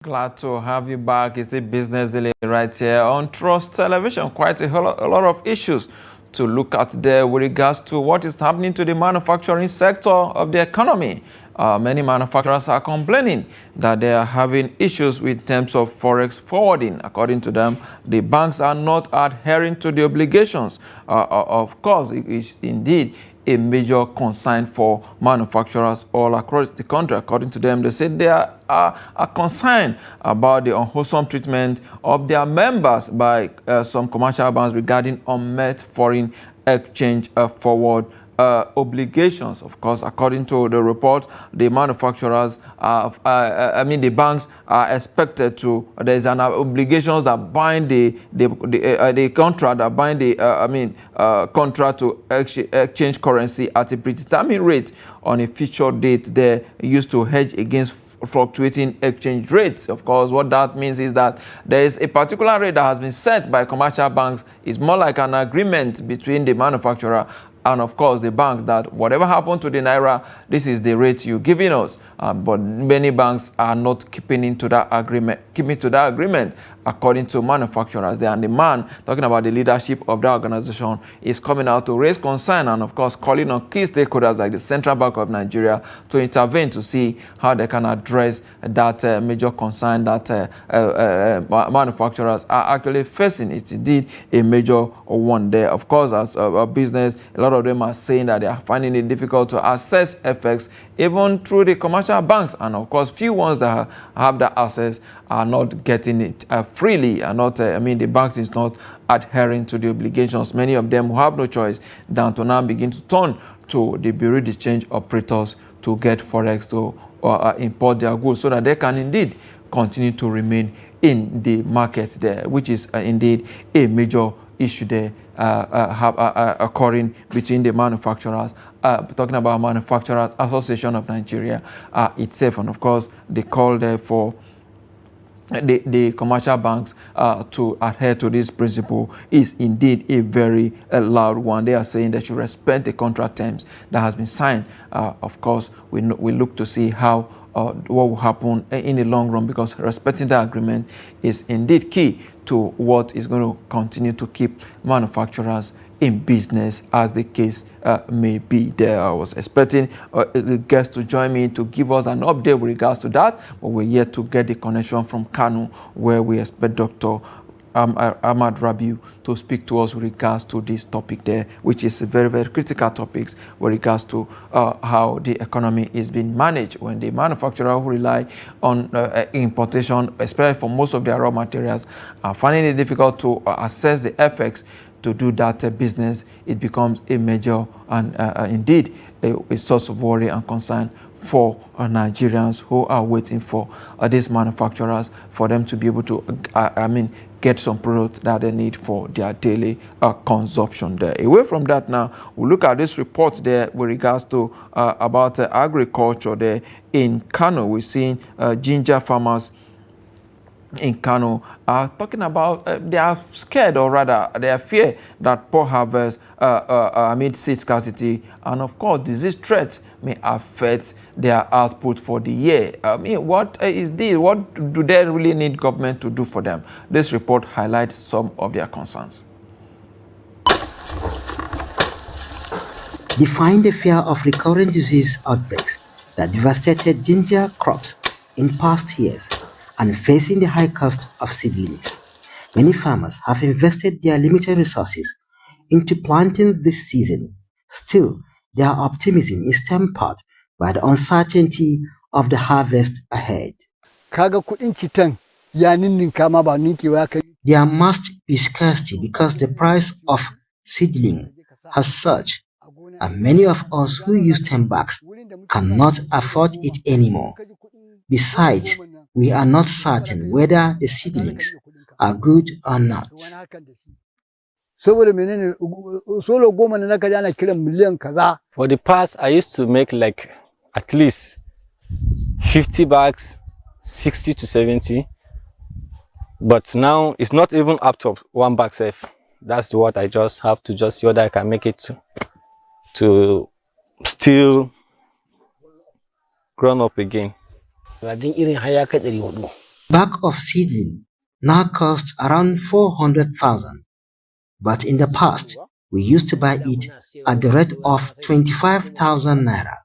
Glad to have you back. It's the Business Daily right here on Trust Television. Quite a lot of issues to look at there with regards to what is happening to the manufacturing sector of the economy. Many manufacturers are complaining that they are having issues with terms of forex forwarding. According to them, the banks are not adhering to the obligations. Of course, it is indeed a major concern for manufacturers all across the country. According to them, they said they are concerned about the unwholesome treatment of their members by some commercial banks regarding unmet foreign exchange forward obligations. Of course, according to the report, the manufacturers, the banks are expected to. There's an obligation that bind the contract that bind the contract to exchange currency at a predetermined rate on a future date. They used to hedge against fluctuating exchange rates. Of course, what that means is that there is a particular rate that has been set by commercial banks. It's more like an agreement between the manufacturer and of course the banks that whatever happened to the naira, this is the rate you're giving us. But many banks are not keeping to that agreement, according to manufacturers there. And the man talking about the leadership of the organization is coming out to raise concern and of course calling on key stakeholders like the Central Bank of Nigeria to intervene to see how they can address that major concern that manufacturers are actually facing. It's indeed a major one there. Of course, as a business, a lot of them are saying that they are finding it difficult to access FX even through the commercial banks, and of course few ones that have that access are not getting it freely, and not the banks is not adhering to the obligations. Many of them have no choice than to now begin to turn to the bureau de change operators to get forex to import their goods so that they can indeed continue to remain in the market there, which is indeed a major issue there occurring between the manufacturers. Talking about Manufacturers Association of Nigeria itself, and of course they call there for the commercial banks to adhere to this principle is indeed a very loud one. They are saying they should respect the contract terms that has been signed. Of course, we look to see how what will happen in the long run, because respecting the agreement is indeed key to what is going to continue to keep manufacturers in business, as the case may be there. I was expecting a guest to join me to give us an update with regards to that, but we're yet to get the connection from Kano, where we expect Dr. Ahmad Rabiu to speak to us with regards to this topic there, which is a very, very critical topics with regards to how the economy is being managed when the manufacturer who rely on importation, especially for most of their raw materials, are finding it difficult to access the FX to do that business. It becomes a major and indeed a source of worry and concern for Nigerians who are waiting for these manufacturers for them to be able to get some products that they need for their daily consumption there. Away from that now, we look at this report there with regards to about agriculture there in Kano. We're seeing ginger farmers in Kano are talking about they are scared, or rather they are fear that poor harvest amid seed scarcity and of course disease threats may affect their output for the year. What is this? What do they really need government to do for them? This report highlights some of their concerns. Defying the fear of recurrent disease outbreaks that devastated ginger crops in past years and facing the high cost of seedlings, many farmers have invested their limited resources into planting this season. Still, their optimism is tempered by the uncertainty of the harvest ahead. There must be scarcity because the price of seedling has surged, and many of us who use 10 bags cannot afford it anymore. Besides, we are not certain whether the seedlings are good or not. For the past, I used to make like at least 50 bags, 60 to 70. But now it's not even up to 1 bag safe. That's what I just have to just see whether I can make it to still grown up again. Bag of seedling now costs around 400,000, but in the past, we used to buy it at the rate of 25,000 naira.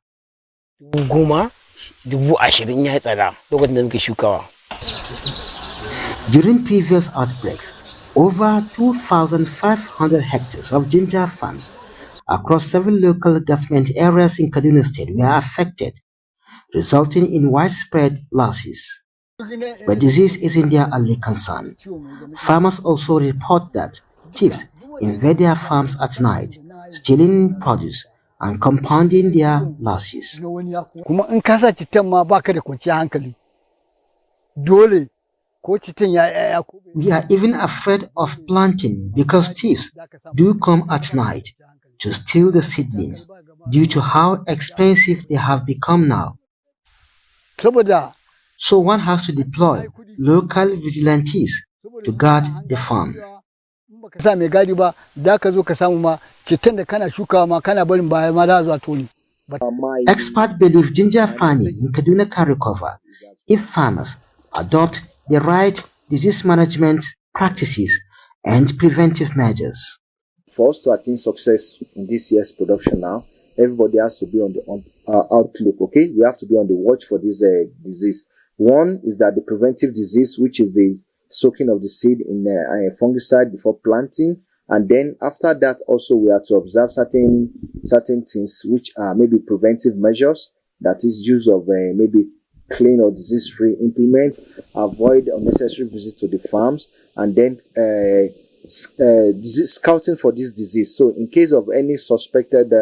During previous outbreaks, over 2,500 hectares of ginger farms across several local government areas in Kaduna State were affected, resulting in widespread losses. But disease isn't their only concern. Farmers also report that thieves invade their farms at night, stealing produce and compounding their losses. We are even afraid of planting because thieves do come at night to steal the seedlings due to how expensive they have become now. So one has to deploy local vigilantes to guard the farm. Experts believe ginger farming in Kaduna can recover if farmers adopt the right disease management practices and preventive measures. For us to attain success in this year's production now, everybody has to be on the outlook, okay? We have to be on the watch for this disease. One is that the preventive disease, which is the soaking of the seed in a fungicide before planting. And then after that, also we have to observe certain things which are maybe preventive measures. That is use of maybe clean or disease-free implement, avoid unnecessary visits to the farms, and then scouting for this disease. So in case of any suspected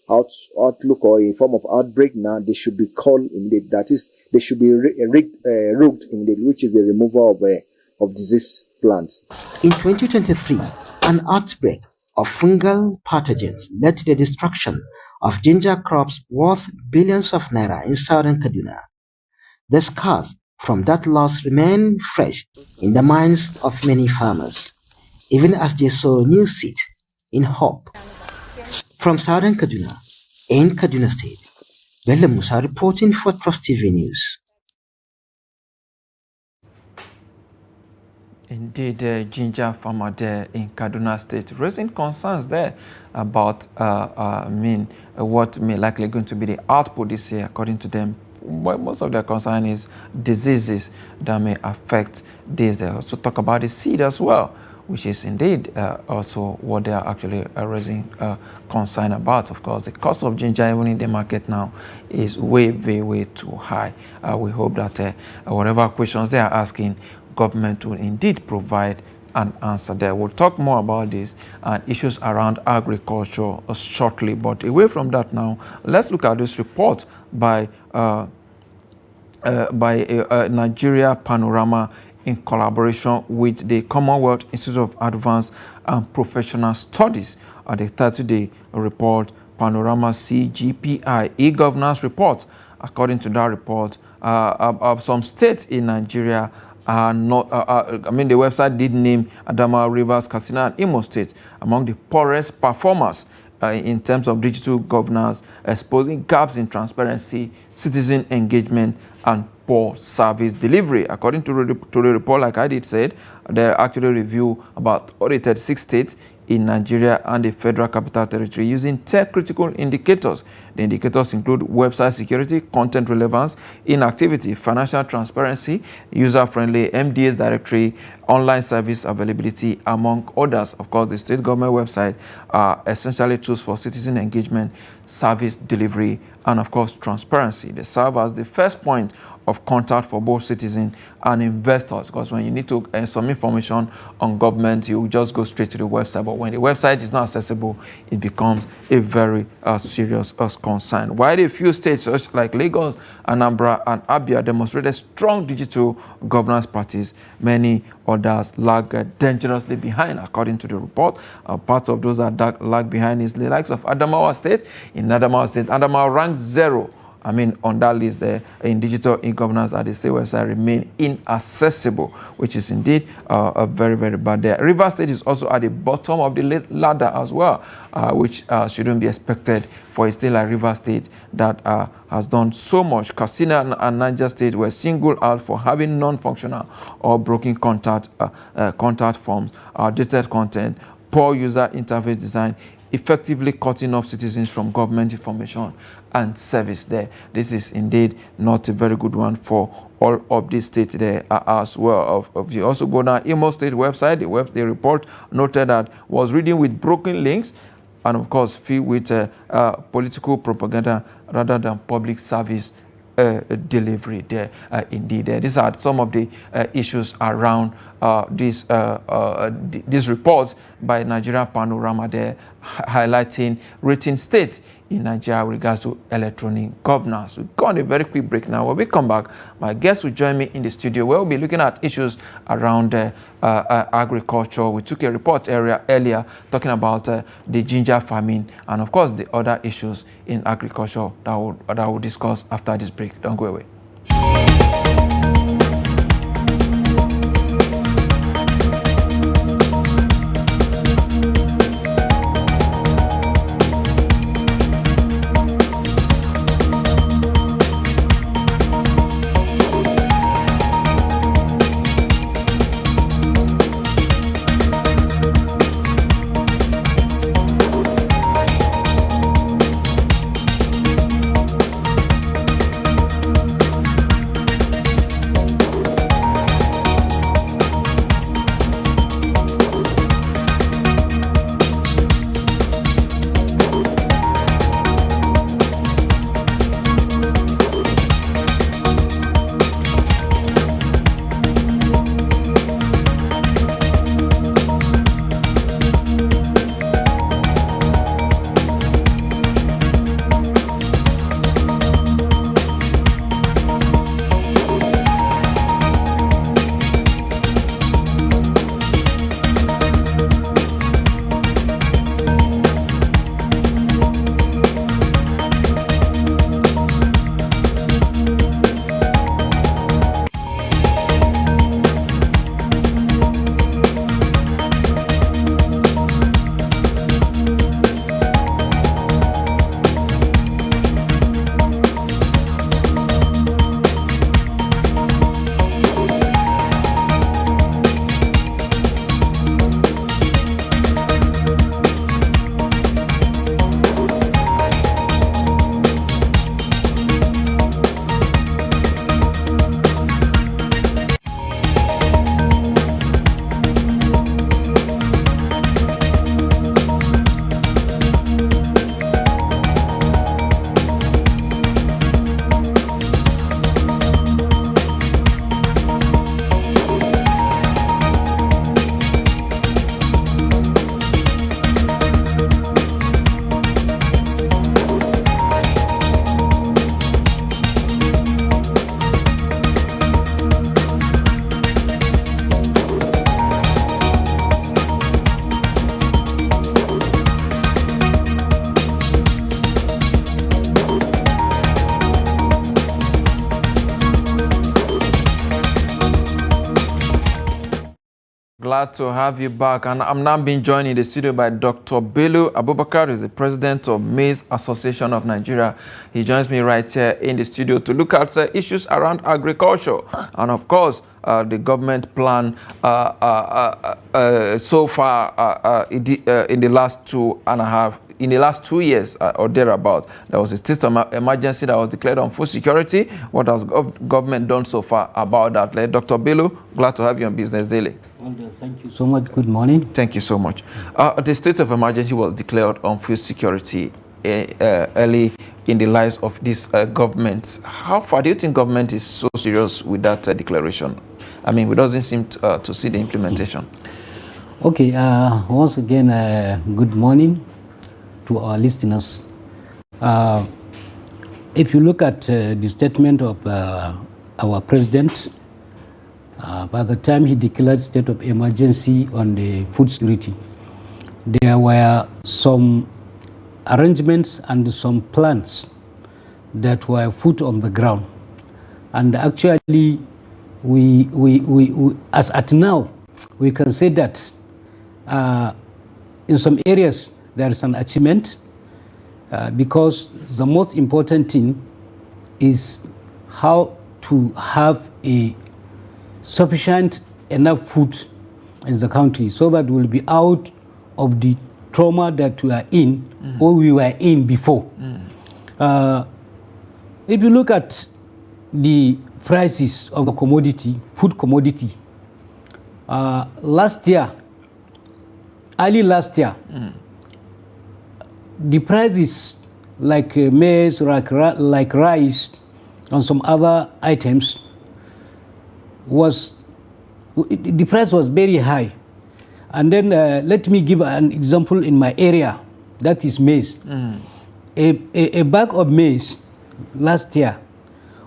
outlook or a form of outbreak, now they should be called immediately. That is, they should be rooked immediately, which is the removal of disease plants. In 2023, an outbreak of fungal pathogens led to the destruction of ginger crops worth billions of naira in southern Kaduna. The scars from that loss remain fresh in the minds of many farmers, even as they sow new seed in hope. From southern Kaduna, in Kaduna State, Bello Musa reporting for Trust TV News. Indeed, the ginger farmer there in Kaduna State raising concerns there about what may likely going to be the output this year. According to them, most of their concern is diseases that may affect this. They also talk about the seed as well, which is indeed also what they are actually raising concern about. Of course, the cost of ginger even in the market now is way too high. We hope that whatever questions they are asking, government will indeed provide an answer there. We'll talk more about this and issues around agriculture shortly. But away from that now, let's look at this report by Nigeria Panorama in collaboration with the Commonwealth Institute of Advanced and Professional Studies. The 30-day report, Panorama CGPI e-governance report. According to that report, of some states in Nigeria are not, the website did name Adamawa, Rivers, Katsina, and Imo State among the poorest performers in terms of digital governance, exposing gaps in transparency, citizen engagement, and poor service delivery. According to the report, like I did said, they actually review about 36 states in Nigeria and the Federal Capital Territory using 10 critical indicators. The indicators include website security, content relevance, inactivity, financial transparency, user-friendly MDS directory, online service availability, among others. Of course, the state government website are essentially tools for citizen engagement, service delivery, and of course, transparency. They serve as the first point of contact for both citizens and investors, because when you need to some information on government, you just go straight to the website. But when the website is not accessible, it becomes a very serious concern. While a few states such like Lagos, Anambra, and Abia demonstrated strong digital governance practice, many others lag dangerously behind. According to the report, part of those that lag behind is the likes of Adamawa State. In Adamawa State, Adamawa ranks 0 on that list there in digital e-governance at the state website remain inaccessible, which is indeed a very, very bad there. Rivers State is also at the bottom of the ladder as well, which shouldn't be expected for a state like Rivers State that has done so much. Katsina and Niger State were singled out for having non-functional or broken contact forms, outdated content, poor user interface design, effectively cutting off citizens from government information and service there. This is indeed not a very good one for all of these states there as well. If you also go down Imo State website, the report noted that was reading with broken links and of course filled with political propaganda rather than public service delivery there. Indeed, these are some of the issues around this report by Nigeria Panorama there, highlighting rating states in Nigeria with regards to electronic governance. We've gone a very quick break now. When we come back, my guest will join me in the studio where we'll be looking at issues around agriculture. We took a report earlier talking about the ginger farming and of course the other issues in agriculture that we'll discuss after this break. Don't go away. Glad to have you back, and I'm now being joined in the studio by Dr. Bello Abubakar, who is the president of Maize Association of Nigeria. He joins me right here in the studio to look at issues around agriculture and, of course, the government plan so far in the last 2 years or thereabout. There was a state of emergency that was declared on food security. What has government done so far about that? Dr. Bello, glad to have you on Business Daily. Well, thank you so much. Good morning. Thank you so much. The state of emergency was declared on food security early in the lives of this government. How far do you think government is so serious with that declaration? I mean, it doesn't seem to see the implementation. Okay, once again, good morning to our listeners. If you look at the statement of our president, by the time he declared state of emergency on the food security, there were some arrangements and some plans that were foot on the ground. And actually, we as at now, we can say that in some areas there is an achievement because the most important thing is how to have a sufficient enough food in the country so that we'll be out of the trauma that we are in or we were in before. If you look at the prices of the commodity, food commodity, early last year, the prices like maize, like rice, and some other items the price was very high. And then let me give an example in my area, that is maize. A bag of maize last year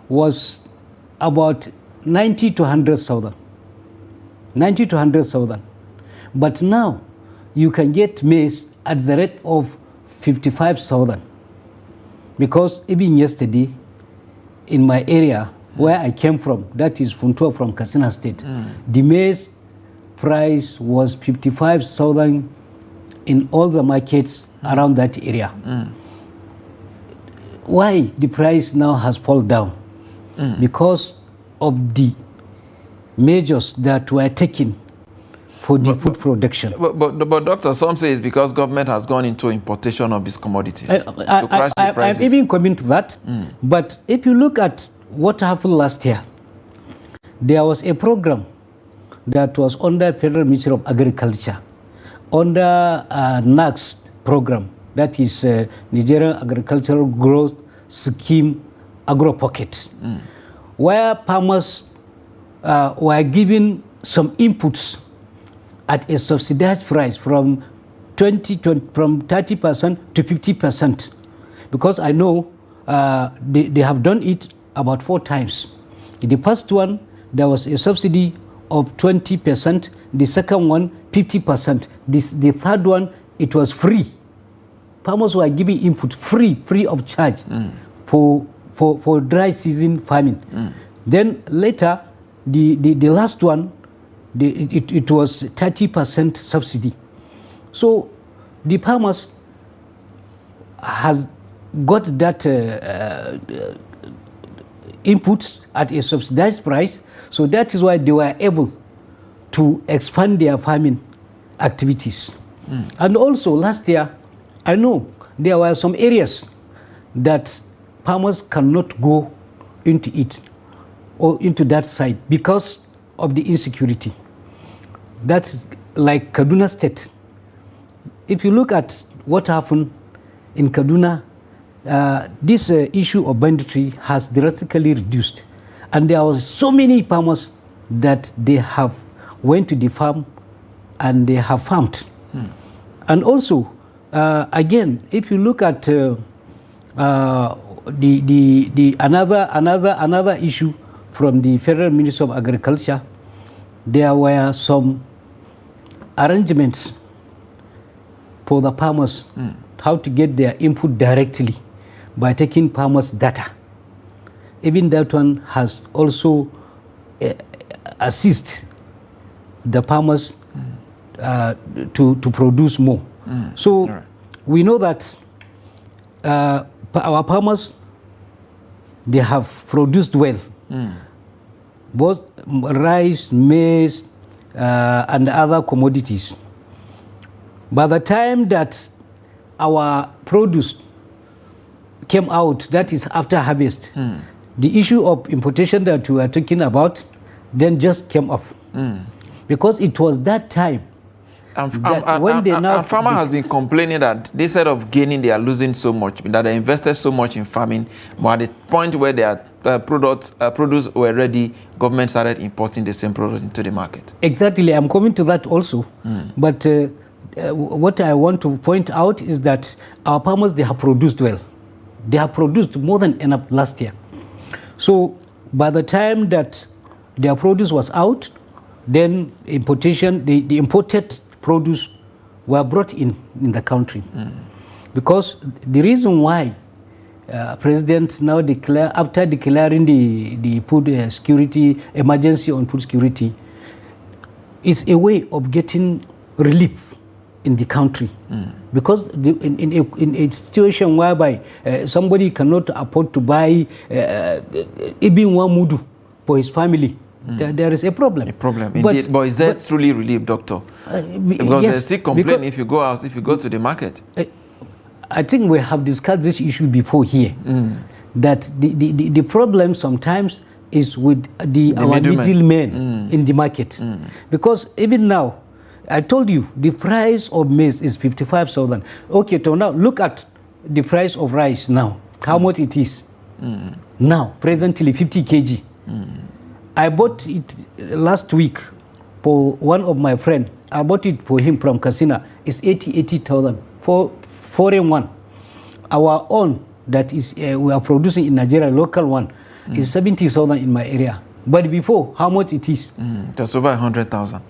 was about 90 to 100,000. 90 to 100,000. But now you can get maize at the rate of 55,000. Because even yesterday in my area where I came from, that is Funtua from Katsina State, the maize price was 55,000 in all the markets around that area. Why the price now has fallen down? Because of the measures that were taken for the food production. But Doctor, some say it's because government has gone into importation of these commodities to crash the prices. I'm even coming to that. But if you look at what happened last year, there was a program that was under Federal Ministry of Agriculture, under NACS program, that is Nigerian Agricultural Growth Scheme Agro Pocket, where farmers were given some inputs at a subsidized price from 30% to 50%, because I know they have done it about 4 times. In the first one, there was a subsidy of 20%. The second one, 50%. The third one, it was free. Farmers were giving input free of charge for dry season farming. Then later, the last one, it was 30% subsidy. So the farmers has got that inputs at a subsidized price. So that is why they were able to expand their farming activities. And also last year, I know there were some areas that farmers cannot go into it or into that side because of the insecurity. That's like Kaduna State. If you look at what happened in Kaduna, this issue of banditry has drastically reduced. And there are so many farmers that they have went to the farm and they have farmed. And also, again, if you look at another issue from the Federal Ministry of Agriculture, there were some arrangements for the farmers how to get their input directly by taking farmers' data. Even that one has also assist the farmers to produce more. So we know that our farmers, they have produced well, both rice, maize, and other commodities. By the time that our produce came out, that is after harvest, the issue of importation that we are talking about then just came up. Because it was that time farmer has been complaining that instead of gaining, they are losing so much, that they invested so much in farming, but at the point where their produce were ready, government started importing the same product into the market. Exactly, I'm coming to that also. But what I want to point out is that our farmers, they have produced well. They have produced more than enough last year. So by the time that their produce was out, then importation, the imported produce were brought in the country. Because the reason why president now after declaring the food security emergency on food security, is a way of getting relief in the country, because in a situation whereby somebody cannot afford to buy even one mudu for his family, there is a problem. Indeed. But is that truly relief, doctor? Because yes, they still complain if you go to the market. I think we have discussed this issue before here, that the problem sometimes is with our middlemen in the market, because even now, I told you the price of maize is 55,000. Okay, so now look at the price of rice now, how much it is now, presently 50 kg. I bought it last week for one of my friends. I bought it for him from Kasina. It's 80,000 for foreign one. Our own that is we are producing in Nigeria, local one, is 70,000 in my area. But before, how much it is? Just over 100,000.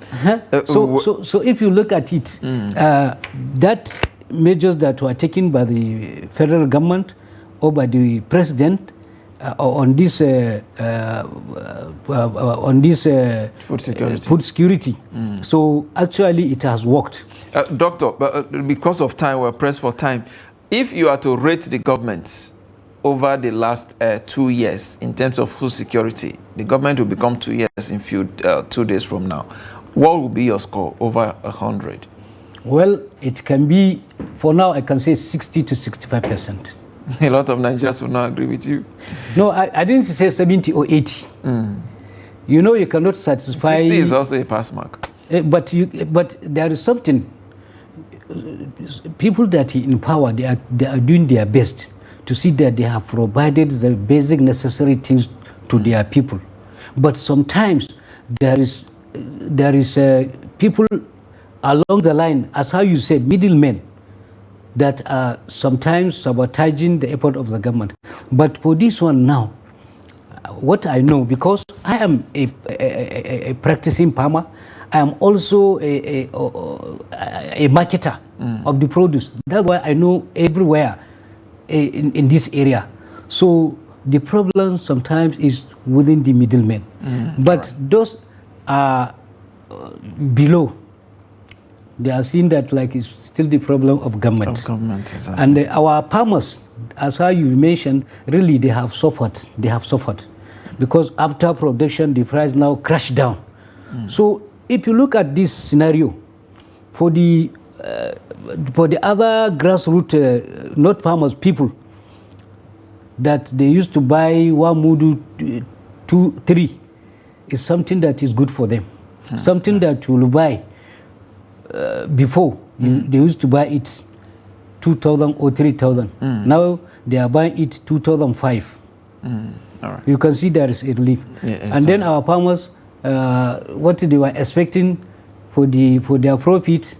So if you look at it, that measures that were taken by the federal government or by the president on this food security. So actually, it has worked. Doctor, but because of time, we're pressed for time. If you are to rate the government over the last 2 years in terms of food security, the government will become 2 years in 2 days from now. What will be your score over 100? Well, it can be, for now, I can say 60 to 65%. A lot of Nigerians will not agree with you. No, I didn't say 70 or 80. You know, you cannot satisfy. 60 is also a pass mark. But there is something. People that are in power, they are doing their best to see that they have provided the basic necessary things to their people. But sometimes there is people along the line, as how you said, middlemen, that are sometimes sabotaging the effort of the government. But for this one now, what I know, because I am a practicing farmer, I am also a marketer of the produce. That's why I know everywhere in this area. So the problem sometimes is within the middlemen. But those are below. They are seeing that like it's still the problem of government. Exactly. And our farmers, as how you mentioned, really they have suffered. They have suffered because after production, the price now crashed down. So if you look at this scenario, for the other grassroots, not farmers, people that they used to buy one mudu, 2, 3, is something that is good for them. Something that you will buy before, they used to buy it 2,000 or 3,000. Now they are buying it 2,005. All right. You can see there is a relief. And then our farmers, what they were expecting for their profit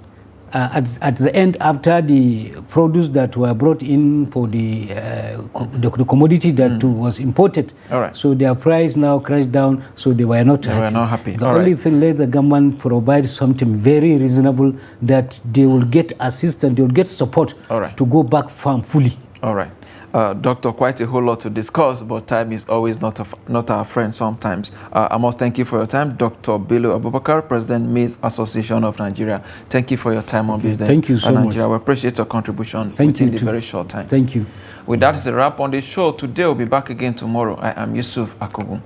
at the end, after the produce that were brought in for the commodity that was imported. All right. So their price now crashed down, so they were not happy. The only thing, let the government provide something very reasonable that they will get assistance, they will get support to go back farm fully. All right. Doctor, quite a whole lot to discuss, but time is always not our friend sometimes. I must thank you for your time. Dr. Bello Abubakar, President, Maize Association of Nigeria. Thank you for your time on business. Thank you so much. Nigeria. We appreciate your contribution within the very short time. Thank you. With that, it's a wrap on the show. Today, we'll be back again tomorrow. I am Yusuf Akogu.